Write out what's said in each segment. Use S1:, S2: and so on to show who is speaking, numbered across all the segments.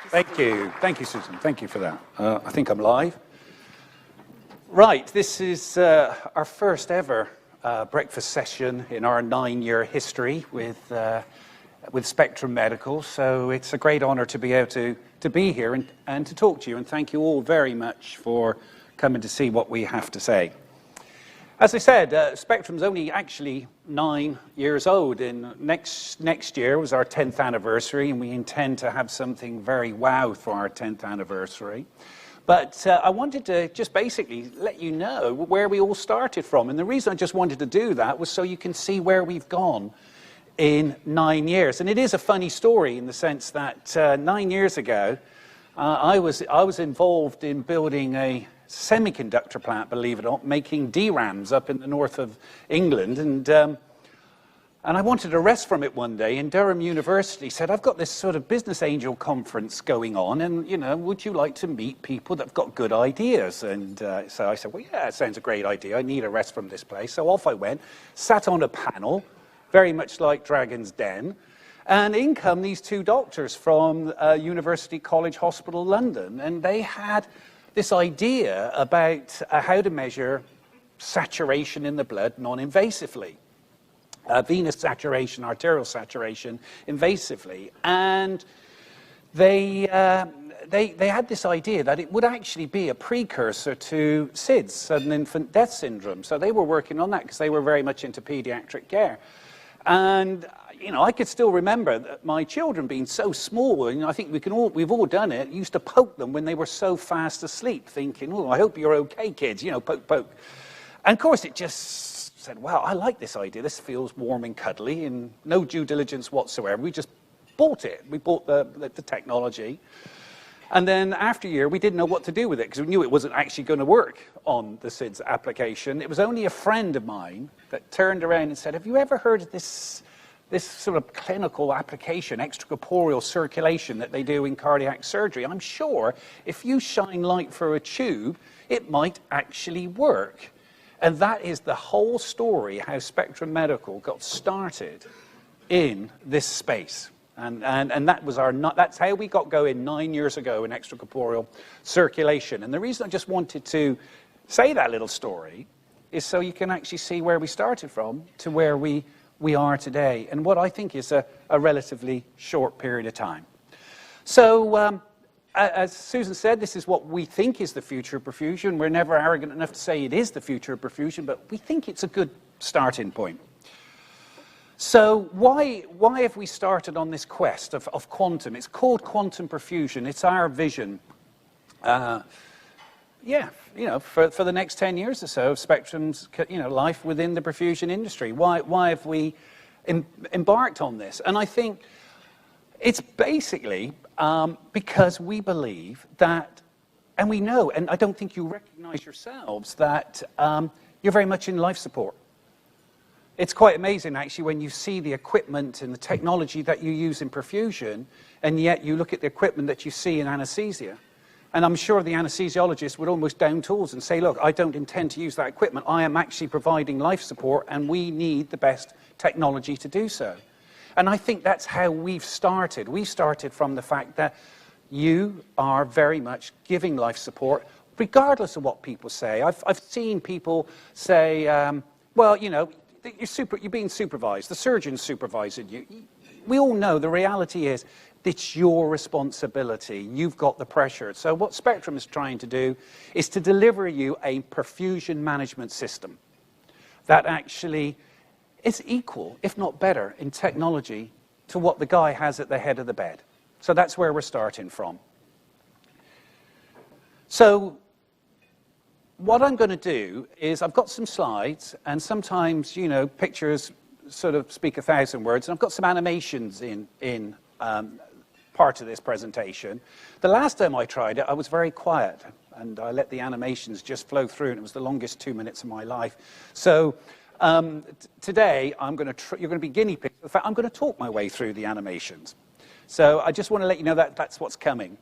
S1: Thank you, Susan. Thank you for that. I think I'm live. Right, this is our first ever breakfast session in our 9-year history with Spectrum Medical. So it's a great honor to be able to be here and to talk to you. And thank you all very much for coming to see what we have to say. As I said, Spectrum's only actually 9 years old. Next year was our 10th anniversary, and we intend to have something very wow for our 10th anniversary. But I wanted to just basically let you know where we all started from. And the reason I just wanted to do that was so you can see where we've gone in 9 years. And it is a funny story in the sense that 9 years ago, I was involved in building a semiconductor plant, believe it or not, making DRAMs up in the north of England. And I wanted a rest from it one day, and Durham University said, I've got this sort of business angel conference going on, and, you know, would you like to meet people that have got good ideas? And so I said, well, yeah, it sounds a great idea. I need a rest from this place. So off I went, sat on a panel, very much like Dragon's Den, and in come these two doctors from University College Hospital, London, and they had this idea about how to measure saturation in the blood non-invasively. Venous saturation, arterial saturation, invasively. And they had this idea that it would actually be a precursor to SIDS, sudden infant death syndrome. So they were working on that because they were very much into pediatric care. And you know, I could still remember that my children being so small, and I think we've all done it, used to poke them when they were so fast asleep, thinking, oh, I hope you're okay, kids, you know, poke, poke. And of course, it just said, wow, I like this idea. This feels warm and cuddly, and no due diligence whatsoever. We just bought it. We bought the technology. And then after a year, we didn't know what to do with it because we knew it wasn't actually going to work on the SIDS application. It was only a friend of mine that turned around and said, have you ever heard of this sort of clinical application, extracorporeal circulation that they do in cardiac surgery? I'm sure if you shine light through a tube, it might actually work. And that is the whole story, how Spectrum Medical got started in this space. And that was that's how we got going 9 years ago in extracorporeal circulation. And the reason I just wanted to say that little story is so you can actually see where we started from to where we are today, and what I think is a relatively short period of time. So, as Susan said, this is what we think is the future of perfusion. We're never arrogant enough to say it is the future of perfusion, but we think it's a good starting point. So why have we started on this quest of quantum? It's called quantum perfusion. It's our vision. Yeah, you know, for the next 10 years or so of Spectrum's, you know, life within the perfusion industry. Why have we embarked on this? And I think it's basically because we believe that, and we know, and I don't think you recognize yourselves, that you're very much in life support. It's quite amazing, actually, when you see the equipment and the technology that you use in perfusion, and yet you look at the equipment that you see in anesthesia. And I'm sure the anesthesiologist would almost down tools and say, look, I don't intend to use that equipment. I am actually providing life support, and we need the best technology to do so. And I think that's how we've started. We started from the fact that you are very much giving life support, regardless of what people say. I've seen people say, well, you know, you're being supervised. The surgeon's supervising you. We all know the reality is it's your responsibility. You've got the pressure. So what Spectrum is trying to do is to deliver you a perfusion management system that actually is equal, if not better, in technology to what the guy has at the head of the bed. So that's where we're starting from. So what I'm going to do is I've got some slides, and sometimes, you know, pictures sort of speak 1,000 words, and I've got some animations in part of this presentation. The last time I tried it, I was very quiet, and I let the animations just flow through, and it was the longest 2 minutes of my life. So today, you're going to be guinea pigs. In fact, I'm going to talk my way through the animations. So I just want to let you know that that's what's coming.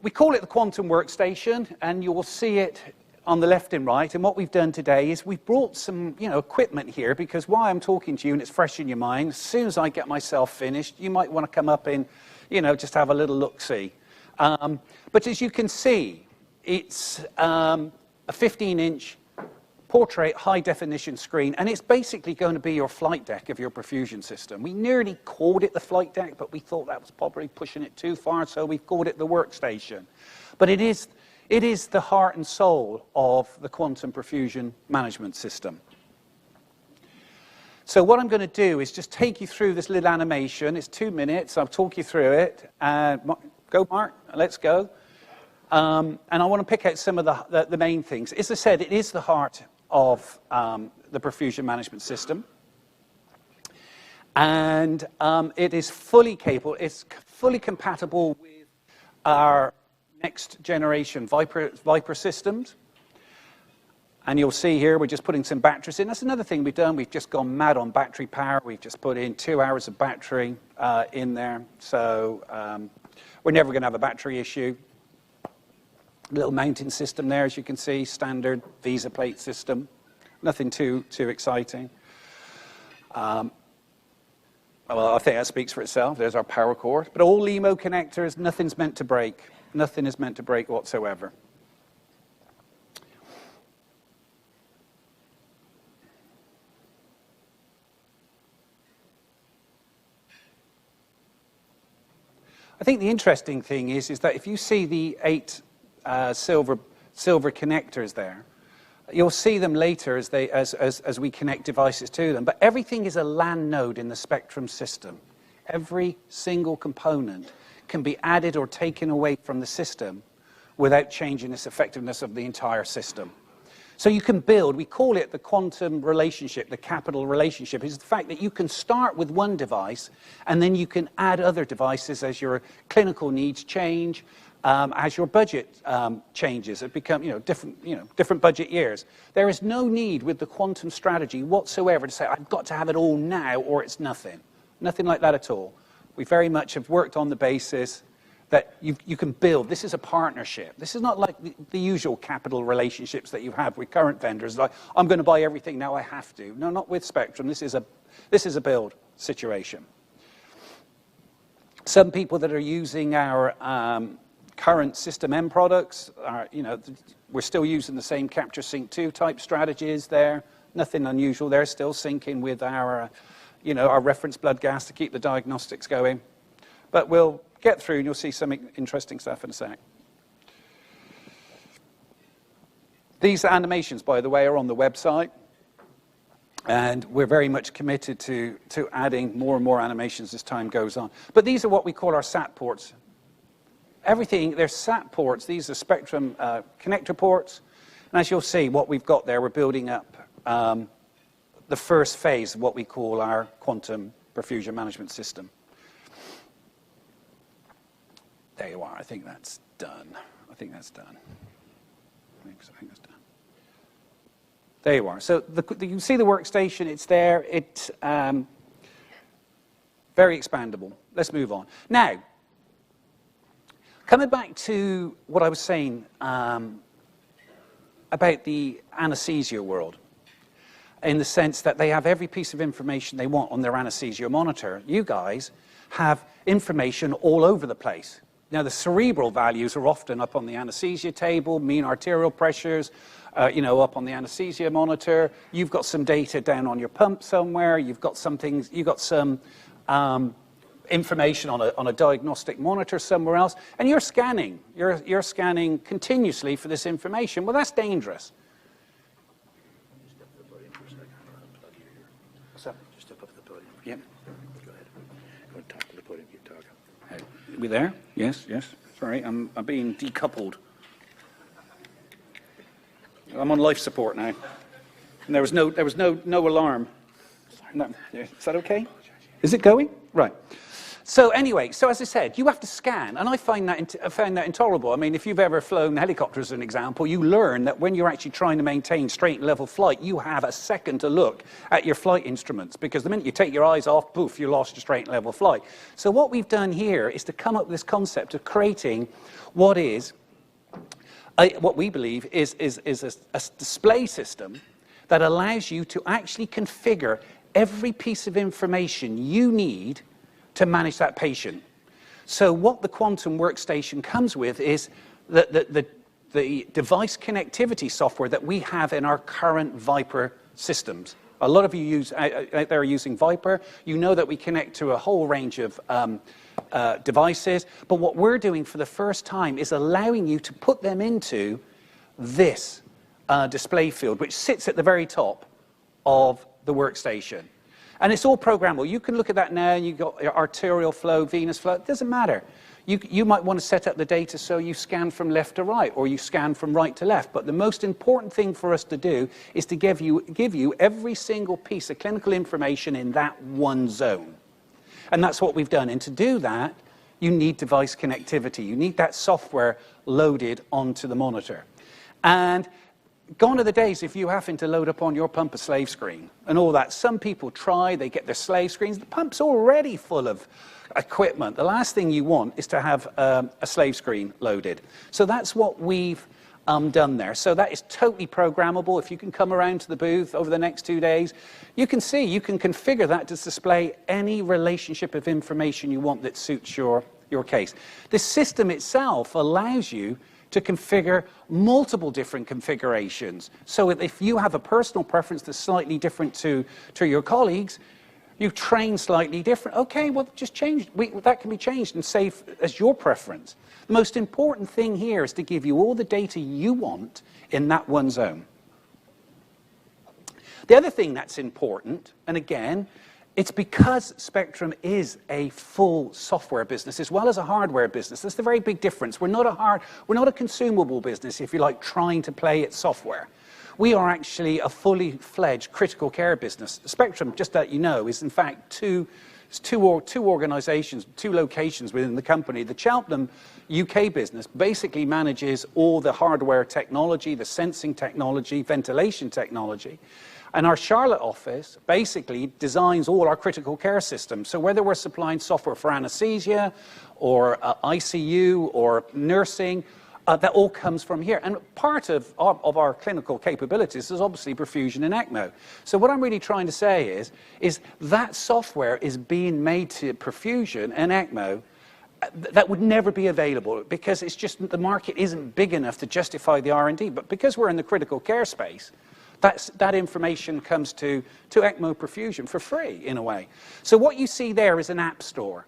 S1: We call it the quantum workstation, and you will see it on the left and right. And what we've done today is we've brought some, you know, equipment here, because while I'm talking to you and it's fresh in your mind, as soon as I get myself finished, you might want to come up and, just have a little look-see. But as you can see, it's a 15-inch portrait high-definition screen, and it's basically going to be your flight deck of your perfusion system. We nearly called it the flight deck, but we thought that was probably pushing it too far, so we've called it the workstation. But it is the heart and soul of the quantum perfusion management system. So what I'm going to do is just take you through this little animation. It's 2 minutes. I'll talk you through it. Go, Mark. Let's go. And I want to pick out some of the main things. As I said, it is the heart of the perfusion management system. And it is fully capable. It's fully compatible with our next generation Viper systems. And you'll see here, we're just putting some batteries in. That's another thing we've done. We've just gone mad on battery power. We've just put in 2 hours of battery in there. So we're never going to have a battery issue. Little mounting system there, as you can see, standard Visa plate system. Nothing too exciting. Well, I think that speaks for itself. There's our power cord. But all LEMO connectors, nothing's meant to break. Nothing is meant to break whatsoever. I think the interesting thing is that if you see the 8 silver connectors there, you'll see them later as we connect devices to them. But everything is a LAN node in the Spectrum system. Every single component can be added or taken away from the system without changing this effectiveness of the entire system. So you can build, we call it the quantum relationship, the capital relationship, is the fact that you can start with one device and then you can add other devices as your clinical needs change, as your budget changes. It becomes, different budget years. There is no need with the quantum strategy whatsoever to say, I've got to have it all now or it's nothing. Nothing like that at all. We very much have worked on the basis that you can build. This is a partnership. This is not like the usual capital relationships that you have with current vendors. Like, I'm going to buy everything now, I have to. No, not with Spectrum. This is a build situation. Some people that are using our current System M products are, we're still using the same Capture Sync 2 type strategies there. Nothing unusual. They're still syncing with our, our reference blood gas to keep the diagnostics going. But we'll get through and you'll see some interesting stuff in a sec. These animations, by the way, are on the website. And we're very much committed to adding more and more animations as time goes on. But these are what we call our SAT ports. They're SAT ports. These are Spectrum connector ports. And as you'll see, what we've got there, we're building up the first phase of what we call our quantum perfusion management system. There you are. I think that's done. I think that's done. There you are. So you can see the workstation. It's there. It's very expandable. Let's move on. Now, coming back to what I was saying about the anesthesia world, in the sense that they have every piece of information they want on their anesthesia monitor. You guys have information all over the place. Now, the cerebral values are often up on the anesthesia table, mean arterial pressures, up on the anesthesia monitor. You've got some data down on your pump somewhere. You've got some information on a diagnostic monitor somewhere else, and you're scanning. You're scanning continuously for this information. Well, that's dangerous.
S2: Step up the podium for a second. Plug you here.
S1: What's up?
S2: Just step up to the podium.
S1: Yep.
S2: Go ahead. Go and talk to the podium. Keep talking.
S1: Are we there? Yes. Sorry, I'm being decoupled. I'm on life support now. And there was no alarm. No. Is that okay? Is it going? Right. So anyway, as I said, you have to scan, and I found that intolerable. I mean, if you've ever flown helicopters, as an example, you learn that when you're actually trying to maintain straight and level flight, you have a second to look at your flight instruments, because the minute you take your eyes off, poof, you lost your straight and level flight. So what we've done here is to come up with this concept of creating what we believe is a display system that allows you to actually configure every piece of information you need to manage that patient. So what the Quantum Workstation comes with is the device connectivity software that we have in our current Viper systems. A lot of you out there are using Viper. You know that we connect to a whole range of devices. But what we're doing for the first time is allowing you to put them into this display field, which sits at the very top of the workstation. And it's all programmable. You can look at that now, and you've got arterial flow, venous flow. It doesn't matter. You might want to set up the data so you scan from left to right, or you scan from right to left. But the most important thing for us to do is to give you every single piece of clinical information in that one zone. And that's what we've done. And to do that, you need device connectivity. You need that software loaded onto the monitor. And gone are the days if you happen to load up on your pump a slave screen and all that. Some people try, they get their slave screens. The pump's already full of equipment. The last thing you want is to have a slave screen loaded. So that's what we've done there. So that is totally programmable. If you can come around to the booth over the next 2 days, you can see, you can configure that to display any relationship of information you want that suits your case. The system itself allows you to configure multiple different configurations. So if you have a personal preference that's slightly different to your colleagues, you train slightly different. Okay, well, just change. That can be changed and save as your preference. The most important thing here is to give you all the data you want in that one zone. The other thing that's important, and again, it's because Spectrum is a full software business as well as a hardware business. That's the very big difference. We're not a consumable business, if you like, trying to play at software. We are actually a fully fledged critical care business. Spectrum, just to let you know, is in fact two organizations, two locations within the company. The Cheltenham UK business basically manages all the hardware technology, the sensing technology, ventilation technology. And our Charlotte office basically designs all our critical care systems. So whether we're supplying software for anesthesia or ICU or nursing, that all comes from here. And part of our clinical capabilities is obviously perfusion and ECMO. So what I'm really trying to say is that software is being made to perfusion and ECMO that would never be available because it's just the market isn't big enough to justify the R&D. But because we're in the critical care space, that information comes to ECMO perfusion for free, in a way. So what you see there is an app store.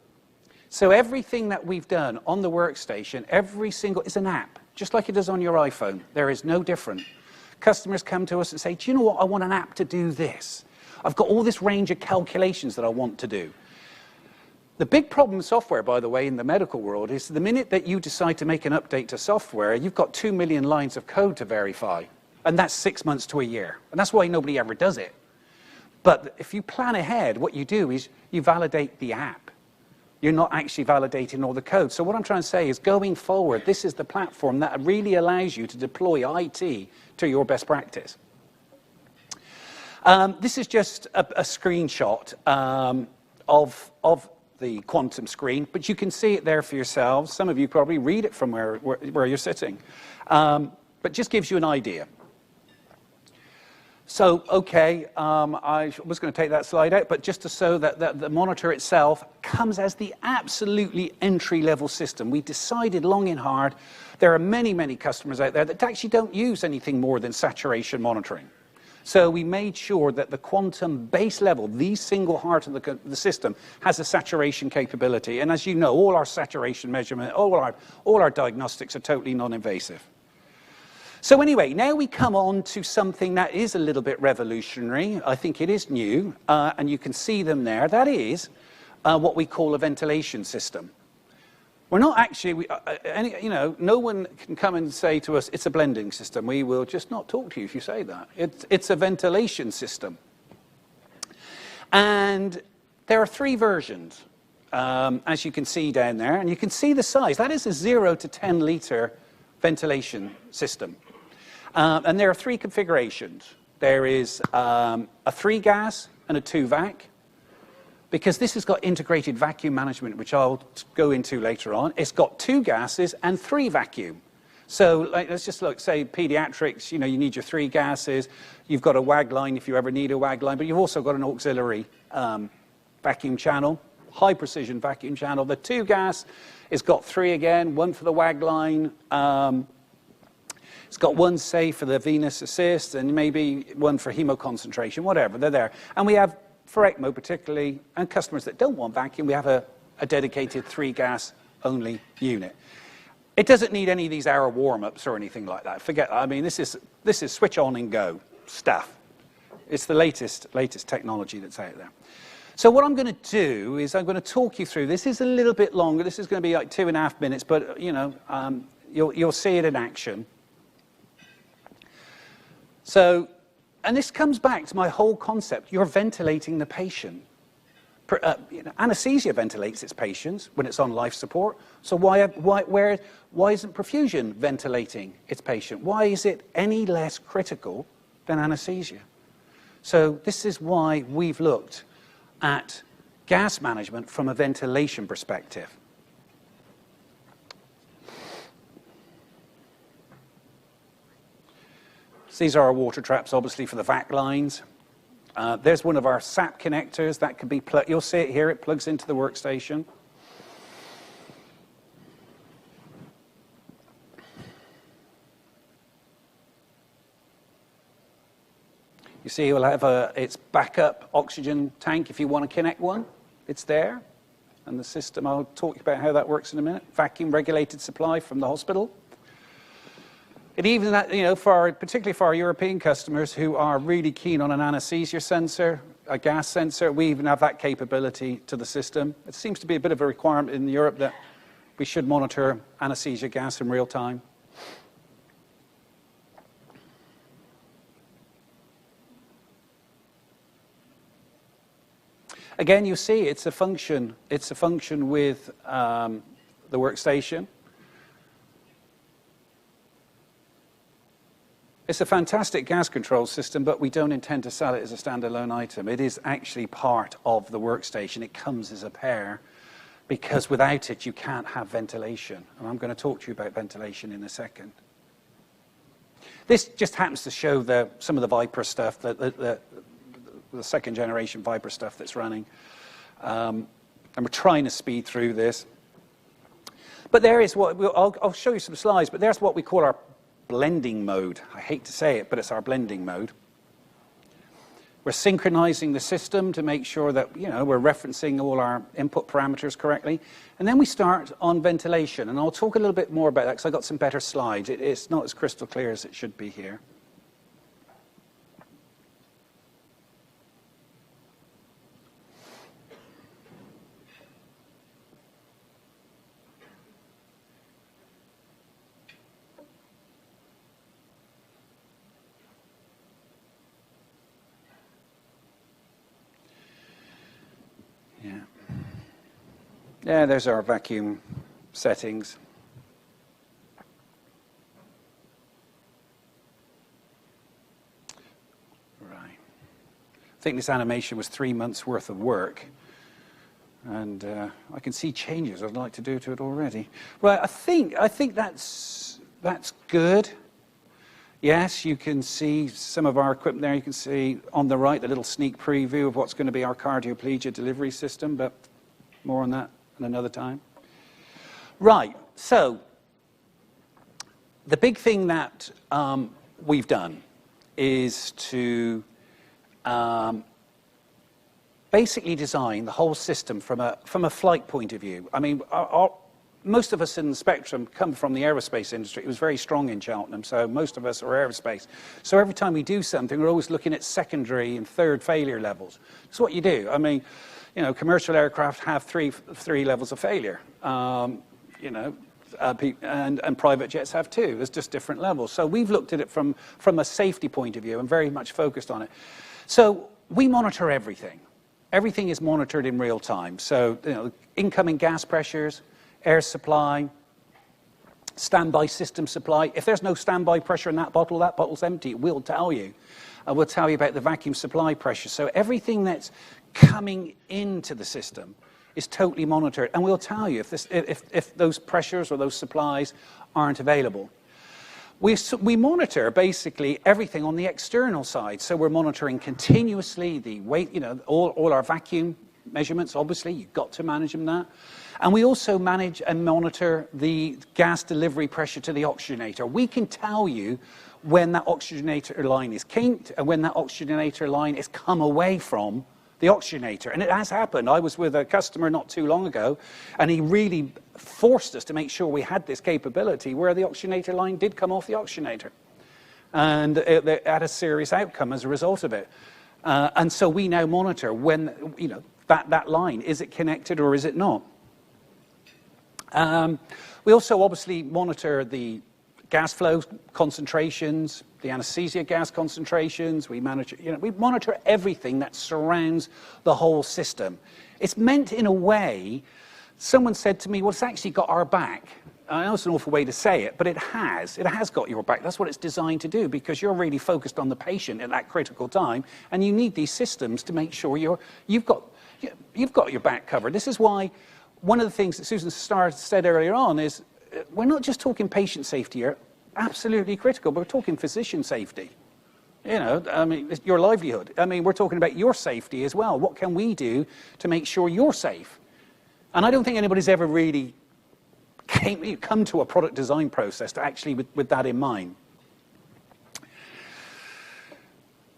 S1: So everything that we've done on the workstation, every single, is an app, just like it is on your iPhone. There is no different. Customers come to us and say, do you know what, I want an app to do this. I've got all this range of calculations that I want to do. The big problem with software, by the way, in the medical world is the minute that you decide to make an update to software, you've got 2 million lines of code to verify. And that's 6 months to a year. And that's why nobody ever does it. But if you plan ahead, what you do is you validate the app. You're not actually validating all the code. So what I'm trying to say is going forward, this is the platform that really allows you to deploy IT to your best practice. This is just a screenshot of the Quantum screen, but you can see it there for yourselves. Some of you probably read it from where you're sitting. But just gives you an idea. So, okay, I was going to take that slide out, but just to show that the monitor itself comes as the absolutely entry-level system. We decided long and hard, there are many, many customers out there that actually don't use anything more than saturation monitoring. So we made sure that the Quantum base level, the single heart of the system, has a saturation capability. And as you know, all our saturation measurement, all our diagnostics are totally non-invasive. So anyway, now we come on to something that is a little bit revolutionary. I think it is new, and you can see them there. That is what we call a ventilation system. We're not actually, no one can come and say to us, it's a blending system. We will just not talk to you if you say that. It's a ventilation system. And there are 3 versions, as you can see down there. And you can see the size. That is a 0 to 10 litre ventilation system. And there are 3 configurations. There is a 3-gas and a 2-vac, because this has got integrated vacuum management, which I'll go into later on. It's got 2 gases and 3 vacuum. So let's just look, say, pediatrics, you need your 3 gases. You've got a WAG line if you ever need a WAG line, but you've also got an auxiliary vacuum channel. high precision vacuum channel. The 2 gas has got 3 again, 1 for the WAG line. It's got 1 safe for the venous assist and maybe 1 for hemoconcentration, whatever, they're there. And we have, for ECMO particularly, and customers that don't want vacuum, we have a dedicated 3 gas only unit. It doesn't need any of these hour warm-ups or anything like that. Forget that. I mean, this is switch on and go stuff. It's the latest technology that's out there. So what I'm going to do is I'm going to talk you through. This is a little bit longer. This is going to be like 2.5 minutes, but you know, you'll see it in action. So, and this comes back to my whole concept. You're ventilating the patient. Anesthesia ventilates its patients when it's on life support. So why isn't perfusion ventilating its patient? Why is it any less critical than anesthesia? So this is why we've looked at gas management from a ventilation perspective. So these are our water traps, obviously, for the vac lines. There's one of our SAP connectors that could be plugged. You'll see it here. It plugs into the workstation. You see, we'll have its backup oxygen tank if you want to connect one. It's there. And the system, I'll talk about how that works in a minute. Vacuum regulated supply from the hospital. And even that, you know, particularly for our European customers who are really keen on an anesthesia sensor, a gas sensor, we even have that capability to the system. It seems to be a bit of a requirement in Europe that we should monitor anesthesia gas in real time. Again, you see it's a function. It's a function with the workstation. It's a fantastic gas control system, but we don't intend to sell it as a standalone item. It is actually part of the workstation. It comes as a pair because without it, you can't have ventilation. And I'm going to talk to you about ventilation in a second. This just happens to show some of the Viper stuff, the second generation Viper stuff that's running. And we're trying to speed through this. But there is what, I'll show you some slides, but there's what we call our blending mode. I hate to say it, but it's our blending mode. We're synchronizing the system to make sure that, you know, we're referencing all our input parameters correctly. And then we start on ventilation. And I'll talk a little bit more about that because I got some better slides. It's not as crystal clear as it should be here. Yeah, there's our vacuum settings. Right. I think this animation was 3 months worth of work. And I can see changes I'd like to do to it already. Right, I think that's good. Yes, you can see some of our equipment there. You can see on the right a little sneak preview of what's going to be our cardioplegia delivery system, but more on that another time. Right, so the big thing that we've done is to basically design the whole system from a flight point of view. I mean, most of us in the spectrum come from the aerospace industry. It was very strong in Cheltenham, so most of us are aerospace. So every time we do something, we're always looking at secondary and third failure levels. That's what you do. I mean, you know, commercial aircraft have three levels of failure. You know, and private jets have 2. There's just different levels. So we've looked at it from a safety point of view and very much focused on it. So we monitor everything. Everything is monitored in real time. So, you know, incoming gas pressures, air supply, standby system supply. If there's no standby pressure in that bottle's empty. It will tell you. We'll tell you about the vacuum supply pressure. So everything that's coming into the system is totally monitored, and we'll tell you if those pressures or those supplies aren't available. We monitor basically everything on the external side, so we're monitoring continuously the weight, you know, all our vacuum measurements, obviously. You've got to manage them that. And we also manage and monitor the gas delivery pressure to the oxygenator. We can tell you when that oxygenator line is kinked and when that oxygenator line is come away from the oxygenator. And it has happened. I was with a customer not too long ago, and he really forced us to make sure we had this capability where the oxygenator line did come off the oxygenator. And it had a serious outcome as a result of it. And so we now monitor when, that line, is it connected or is it not? We also obviously monitor the gas flow concentrations, the anesthesia gas concentrations. We monitor everything that surrounds the whole system. It's meant in a way, someone said to me, well, it's actually got our back. I know it's an awful way to say it, but it has got your back. That's what it's designed to do, because you're really focused on the patient at that critical time, and you need these systems to make sure you've got your back covered. This is why one of the things that Susan said earlier on is we're not just talking patient safety here, absolutely critical, but we're talking physician safety. It's your livelihood. We're talking about your safety as well. What can we do to make sure you're safe? And I don't think anybody's ever really come to a product design process to actually with that in mind.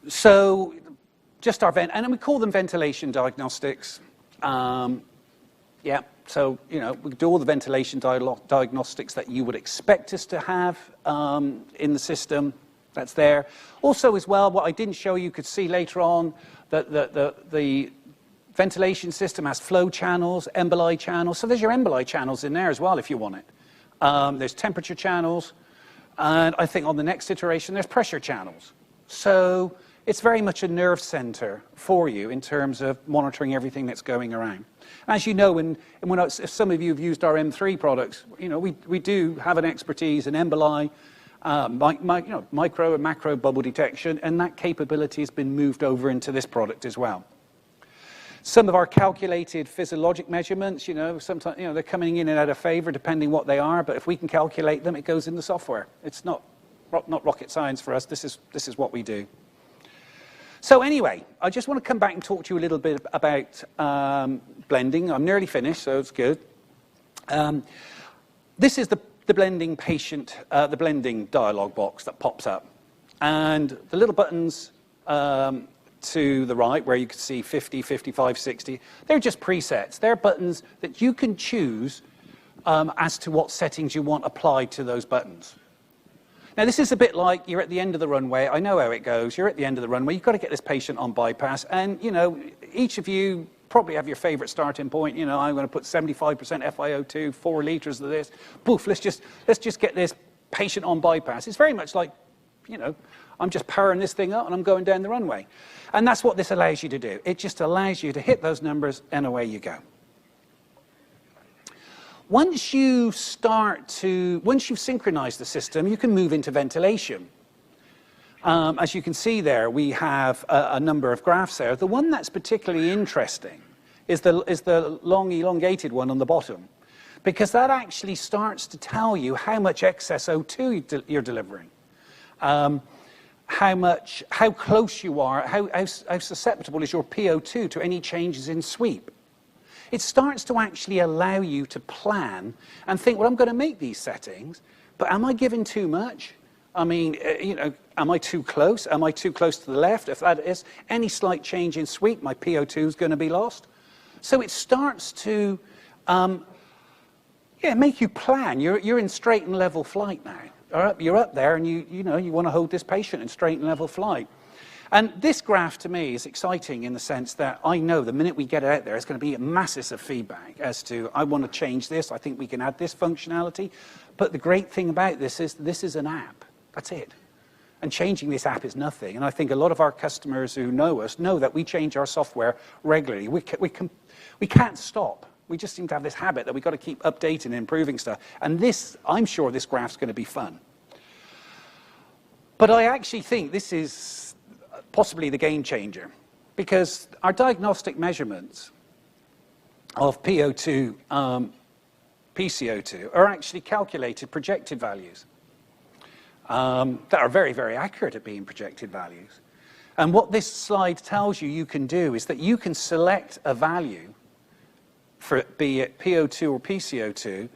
S1: So just our and we call them ventilation diagnostics. So, we do all the ventilation diagnostics that you would expect us to have in the system. That's there. Also, as well, what I didn't show you could see later on, that the ventilation system has flow channels, emboli channels. So there's your emboli channels in there as well if you want it. There's temperature channels. And I think on the next iteration, there's pressure channels. So it's very much a nerve center for you in terms of monitoring everything that's going around. As you know, if some of you have used our M3 products, we do have an expertise in emboli, micro and macro bubble detection, and that capability has been moved over into this product as well. Some of our calculated physiologic measurements, sometimes they're coming in and out of favor depending what they are, but if we can calculate them, it goes in the software. It's not rocket science for us. This is what we do. So anyway, I just want to come back and talk to you a little bit about blending. I'm nearly finished, so it's good. This is the blending the blending dialog box that pops up. And the little buttons to the right, where you can see 50, 55, 60, they're just presets. They're buttons that you can choose as to what settings you want applied to those buttons. Now, this is a bit like you're at the end of the runway. I know how it goes. You're at the end of the runway. You've got to get this patient on bypass. And, each of you probably have your favorite starting point. I'm going to put 75% FiO2, 4 liters of this. Poof, let's just get this patient on bypass. It's very much like, I'm just powering this thing up and I'm going down the runway. And that's what this allows you to do. It just allows you to hit those numbers and away you go. Once you've synchronized the system, you can move into ventilation. As you can see there, we have a number of graphs there. The one that's particularly interesting is the long elongated one on the bottom, because that actually starts to tell you how much excess O2 you're delivering, how close you are, how susceptible is your PO2 to any changes in sweep. It starts to actually allow you to plan and think, well, I'm going to make these settings, but am I giving too much? Am I too close? Am I too close to the left? If that is any slight change in sweep, my PO2 is going to be lost. So it starts to make you plan. You're in straight and level flight now. You're up there, and you want to hold this patient in straight and level flight. And this graph, to me, is exciting in the sense that I know the minute we get it out there, it's going to be masses of feedback as to, I want to change this, I think we can add this functionality. But the great thing about this is an app. That's it. And changing this app is nothing. And I think a lot of our customers who know us know that we change our software regularly. We can't stop. We just seem to have this habit that we've got to keep updating and improving stuff. And this, I'm sure this graph's going to be fun. But I actually think this is possibly the game changer, because our diagnostic measurements of PO2, PCO2 are actually calculated projected values that are very, very accurate at being projected values. And what this slide tells you can do is that you can select a value for be it PO2 or PCO2,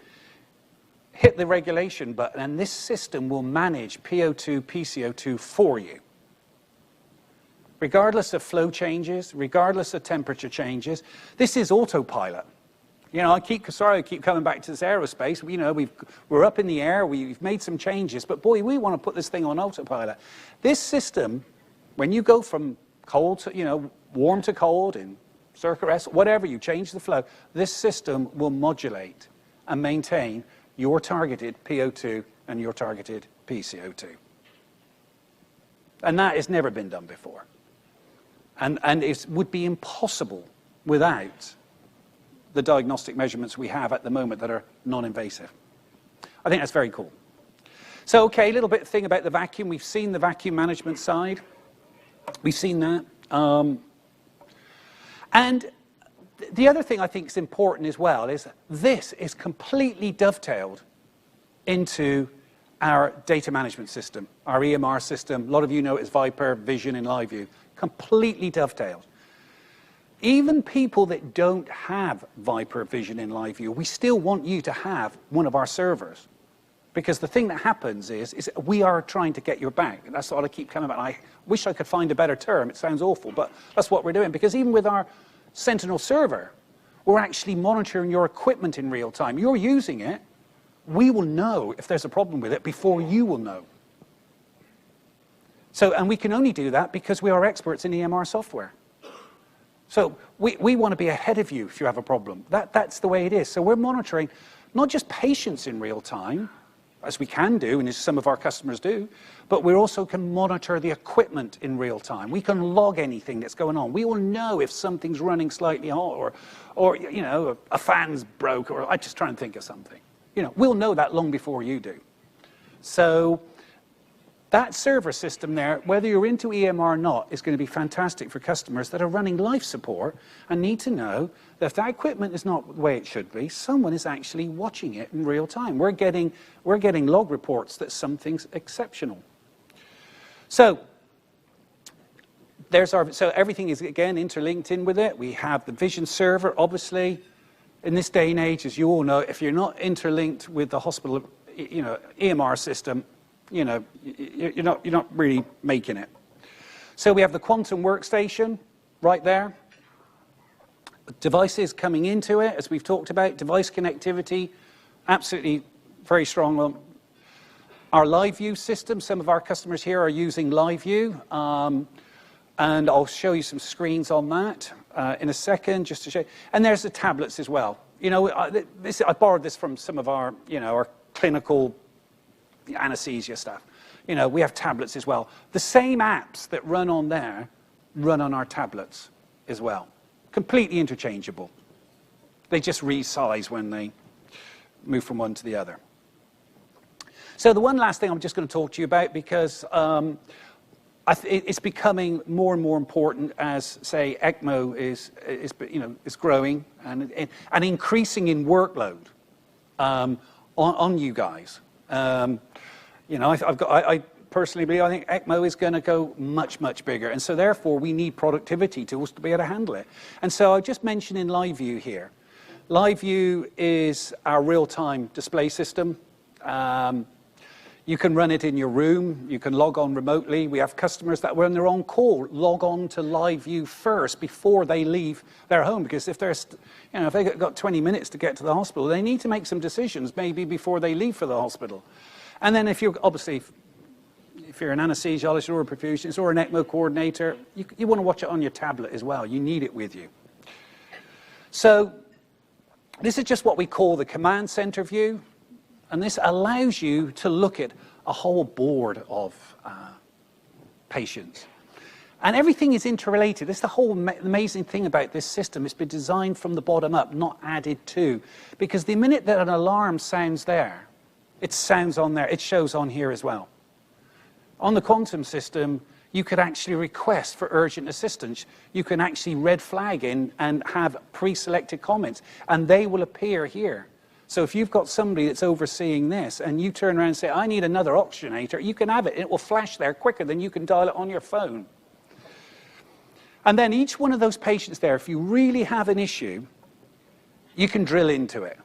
S1: hit the regulation button, and this system will manage PO2, PCO2 for you. Regardless of flow changes, regardless of temperature changes, this is autopilot. You know, I keep coming back to this aerospace. You know, we're up in the air, we've made some changes, but boy, we want to put this thing on autopilot. This system, when you go from cold to, you know, warm to cold in circuit rest, whatever, you change the flow, this system will modulate and maintain your targeted PO2 and your targeted PCO2. And that has never been done before. And it would be impossible without the diagnostic measurements we have at the moment that are non-invasive. I think that's very cool. So, okay, a little bit thing about the vacuum. We've seen the vacuum management side. We've seen that. And the other thing I think is important as well is this is completely dovetailed into our data management system, our EMR system. A lot of you know it as Viper, Vision, and LiveView. Completely dovetailed. Even people that don't have Viper, Vision, and LiveView, we still want you to have one of our servers. Because the thing that happens is we are trying to get your back. That's what I keep coming back. I wish I could find a better term. It sounds awful, but that's what we're doing. Because even with our Sentinel server, we're actually monitoring your equipment in real time. You're using it. We will know if there's a problem with it before you will know. So, and we can only do that because we are experts in EMR software. So we want to be ahead of you if you have a problem. That's the way it is. So we're monitoring not just patients in real time, as we can do, and as some of our customers do, but we also can monitor the equipment in real time. We can log anything that's going on. We will know if something's running slightly hot, or you know, a fan's broke, or I just try and think of something. You know, we'll know that long before you do. So that server system there, whether you're into EMR or not, is going to be fantastic for customers that are running life support and need to know that if that equipment is not the way it should be, someone is actually watching it in real time. We're getting log reports that something's exceptional. So so everything is again interlinked in with it. We have the Vision server, obviously. In this day and age, as you all know, if you're not interlinked with the hospital, you know, EMR system, you know, you're not really making it. So we have the quantum workstation right there. Devices coming into it, as we've talked about. Device connectivity, absolutely very strong. Our LiveView system, some of our customers here are using LiveView. And I'll show you some screens on that in a second, just to show you. And there's the tablets as well. You know, I borrowed this from some of our, you know, our clinical anesthesia stuff. You know, we have tablets as well. The same apps that run on there run on our tablets as well. Completely interchangeable. They just resize when they move from one to the other. So the one last thing I'm just going to talk to you about, because it's becoming more and more important as, say, ECMO is growing and increasing in workload on you guys. You know, I personally believe, I think ECMO is going to go much, much bigger. And so therefore, we need productivity tools to be able to handle it. And so I just mentioned in LiveView here. LiveView is our real-time display system. You can run it in your room. You can log on remotely. We have customers that, when they're on call, log on to LiveView first before they leave their home. Because if they're, you know, if they've got 20 minutes to get to the hospital, they need to make some decisions maybe before they leave for the hospital. And then if you're, obviously, if you're an anesthesiologist or a perfusionist or an ECMO coordinator, you want to watch it on your tablet as well. You need it with you. So this is just what we call the command center view. And this allows you to look at a whole board of patients. And everything is interrelated. That's the whole amazing thing about this system. It's been designed from the bottom up, not added to. Because the minute that an alarm sounds there, it sounds on there. It shows on here as well. On the quantum system, you could actually request for urgent assistance. You can actually red flag in and have pre-selected comments. And they will appear here. So if you've got somebody that's overseeing this and you turn around and say, I need another oxygenator, you can have it. It will flash there quicker than you can dial it on your phone. And then each one of those patients there, if you really have an issue, you can drill into it.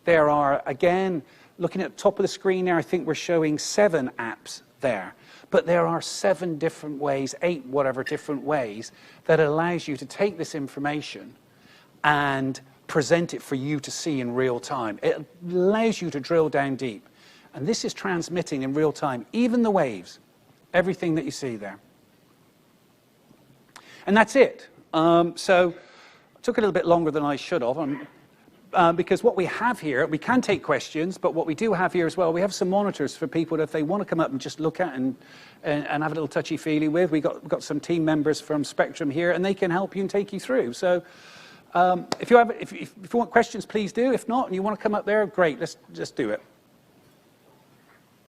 S1: There are, again, looking at the top of the screen there, I think we're showing 7 apps there. But there are 7 different ways, 8 whatever different ways, that allows you to take this information and present it for you to see in real time. It allows you to drill down deep. And this is transmitting in real time, even the waves, everything that you see there. And that's it. So it took a little bit longer than I should have, because what we have here, we can take questions, but what we do have here as well, we have some monitors for people if they want to come up and just look at and have a little touchy-feely with. We've got some team members from Spectrum here, and they can help you and take you through. So if you want questions, please do. If not, and you want to come up there, great, let's just do it.